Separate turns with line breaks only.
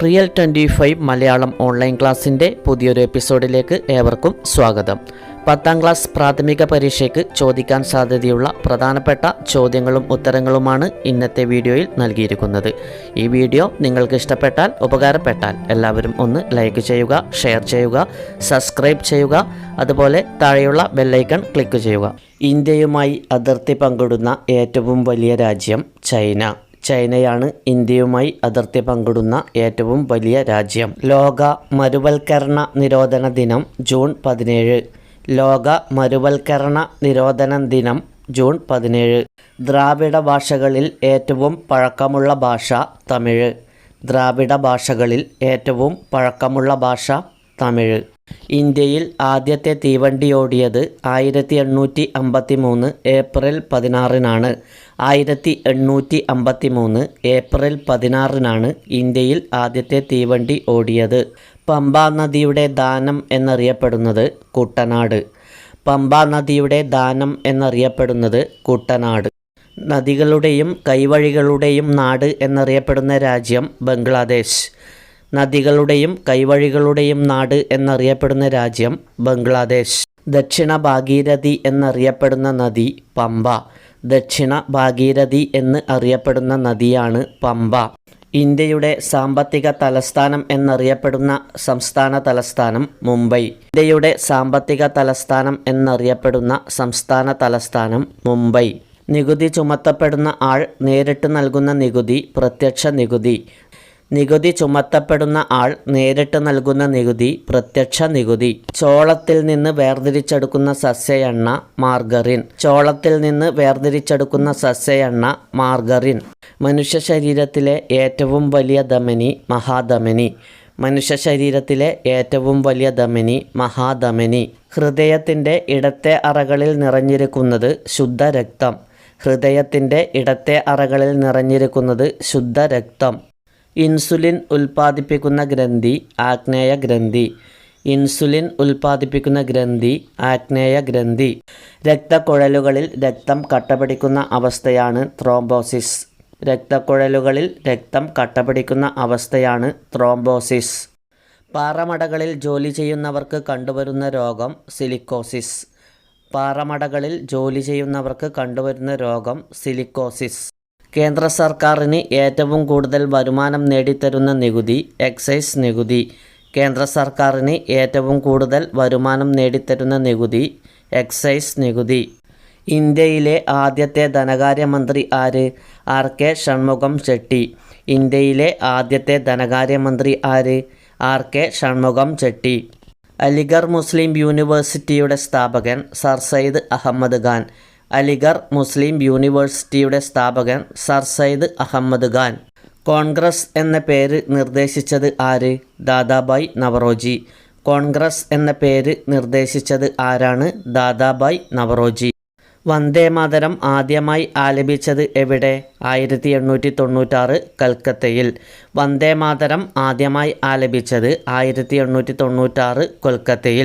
Real 25 Malayalam online ക്ലാസ്സിൻ്റെ പുതിയൊരു എപ്പിസോഡിലേക്ക് ഏവർക്കും സ്വാഗതം. 10ാം ക്ലാസ് പ്രാഥമിക പരീക്ഷയ്ക്ക് ചോദിക്കാൻ സാധ്യതയുള്ള പ്രധാനപ്പെട്ട ചോദ്യങ്ങളും ഉത്തരങ്ങളുമാണ് ഇന്നത്തെ വീഡിയോയിൽ നൽകിയിരിക്കുന്നത്. ഈ വീഡിയോ നിങ്ങൾക്ക് ഇഷ്ടപ്പെട്ടാൽ, ഉപകാരപ്പെട്ടാൽ എല്ലാവരും ഒന്ന് ലൈക്ക് ചെയ്യുക, ഷെയർ ചെയ്യുക, സബ്സ്ക്രൈബ് ചെയ്യുക. അതുപോലെ താഴെയുള്ള ബെല്ലൈക്കൺ ക്ലിക്ക് ചെയ്യുക. ഇന്ത്യയുമായി അതിർത്തി പങ്കിടുന്ന ഏറ്റവും വലിയ രാജ്യം ചൈന. ചൈനയാണ് ഇന്ത്യയുമായി അതിർത്തി പങ്കിടുന്ന ഏറ്റവും വലിയ രാജ്യം. ലോക മരുവൽക്കരണ നിരോധന ദിനം ജൂൺ 17. ലോക മരുവൽക്കരണ നിരോധന ദിനം ജൂൺ 17. ദ്രാവിഡ ഭാഷകളിൽ ഏറ്റവും പഴക്കമുള്ള ഭാഷ തമിഴ്. ദ്രാവിഡ ഭാഷകളിൽ ഏറ്റവും പഴക്കമുള്ള ഭാഷ തമിഴ്. ഇന്ത്യയിൽ ആദ്യത്തെ തീവണ്ടി ഓടിയത് 1853 ഏപ്രിൽ 16-നാണ്. 1853 ഏപ്രിൽ 16-നാണ് ഇന്ത്യയിൽ ആദ്യത്തെ തീവണ്ടി ഓടിയത്. പമ്പാ നദിയുടെ ദാനം എന്നറിയപ്പെടുന്നത് കുട്ടനാട്. പമ്പാ നദിയുടെ ദാനം എന്നറിയപ്പെടുന്നത് കുട്ടനാട്. നദികളുടെയും കൈവഴികളുടെയും നാട് എന്നറിയപ്പെടുന്ന രാജ്യം ബംഗ്ലാദേശ്. നദികളുടെയും കൈവഴികളുടെയും നാട് എന്നറിയപ്പെടുന്ന രാജ്യം ബംഗ്ലാദേശ്. ദക്ഷിണ ഭാഗീരഥി എന്നറിയപ്പെടുന്ന നദി പമ്പ. ദക്ഷിണ ഭാഗീരഥി എന്ന് അറിയപ്പെടുന്ന നദിയാണ് പമ്പ. ഇന്ത്യയുടെ സാമ്പത്തിക തലസ്ഥാനം എന്നറിയപ്പെടുന്ന സംസ്ഥാന തലസ്ഥാനം മുംബൈ. ഇന്ത്യയുടെ സാമ്പത്തിക തലസ്ഥാനം എന്നറിയപ്പെടുന്ന സംസ്ഥാന തലസ്ഥാനം മുംബൈ. നികുതി ചുമത്തപ്പെടുന്ന ആൾ നേരിട്ട് നൽകുന്ന നികുതി പ്രത്യക്ഷ നികുതി. നികുതി ചുമത്തപ്പെടുന്ന ആൾ നേരിട്ട് നൽകുന്ന നികുതി പ്രത്യക്ഷ നികുതി. ചോളത്തിൽ നിന്ന് വേർതിരിച്ചെടുക്കുന്ന സസ്യ എണ്ണ മാർഗറിൻ. ചോളത്തിൽ നിന്ന് വേർതിരിച്ചെടുക്കുന്ന സസ്യ എണ്ണ മാർഗറിൻ. മനുഷ്യ ശരീരത്തിലെ ഏറ്റവും വലിയ ധമനി മഹാധമനി. മനുഷ്യ ശരീരത്തിലെ ഏറ്റവും വലിയ ധമനി മഹാധമനി. ഹൃദയത്തിൻ്റെ ഇടത്തെ അറകളിൽ നിറഞ്ഞിരിക്കുന്നത് ശുദ്ധരക്തം. ഹൃദയത്തിൻ്റെ ഇടത്തെ അറകളിൽ നിറഞ്ഞിരിക്കുന്നത് ശുദ്ധരക്തം. ഇൻസുലിൻ ഉൽപ്പാദിപ്പിക്കുന്ന ഗ്രന്ഥി ആഗ്നേയ ഗ്രന്ഥി. ഇൻസുലിൻ ഉൽപ്പാദിപ്പിക്കുന്ന ഗ്രന്ഥി ആഗ്നേയ ഗ്രന്ഥി. രക്തക്കുഴലുകളിൽ രക്തം കട്ടപിടിക്കുന്ന അവസ്ഥയാണ് ത്രോംബോസിസ്. രക്തക്കുഴലുകളിൽ രക്തം കട്ടപിടിക്കുന്ന അവസ്ഥയാണ് ത്രോംബോസിസ്. പാറമടകളിൽ ജോലി ചെയ്യുന്നവർക്ക് കണ്ടുവരുന്ന രോഗം സിലിക്കോസിസ്. പാറമടകളിൽ ജോലി ചെയ്യുന്നവർക്ക് കണ്ടുവരുന്ന രോഗം സിലിക്കോസിസ്. കേന്ദ്ര സർക്കാരിന് ഏറ്റവും കൂടുതൽ വരുമാനം നേടിത്തരുന്ന നികുതി എക്സൈസ് നികുതി. കേന്ദ്ര സർക്കാരിന് ഏറ്റവും കൂടുതൽ വരുമാനം നേടിത്തരുന്ന നികുതി എക്സൈസ് നികുതി. ഇന്ത്യയിലെ ആദ്യത്തെ ധനകാര്യമന്ത്രി ആര്? R.K. ഷൺമുഖം ചെട്ടി. ഇന്ത്യയിലെ ആദ്യത്തെ ധനകാര്യമന്ത്രി ആര്? R.K. ഷൺമുഖം ചെട്ടി. അലിഗർ മുസ്ലിം യൂണിവേഴ്സിറ്റിയുടെ സ്ഥാപകൻ സർ സയ്യിദ് അഹമ്മദ് ഖാൻ. അലിഗർ മുസ്ലിം യൂണിവേഴ്സിറ്റിയുടെ സ്ഥാപകൻ സർ സയ്യിദ് അഹമ്മദ് ഖാൻ. കോൺഗ്രസ് എന്ന പേര് നിർദ്ദേശിച്ചത് ആര്? ദാദാഭായ് നവറോജി. കോൺഗ്രസ് എന്ന പേര് നിർദ്ദേശിച്ചത് ആരാണ്? ദാദാഭായ് നവറോജി. വന്ദേമാതരം ആദ്യമായി ആലപിച്ചത് എവിടെ? 1896 കൽക്കത്തയിൽ. വന്ദേമാതരം ആദ്യമായി ആലപിച്ചത് 1896 കൊൽക്കത്തയിൽ.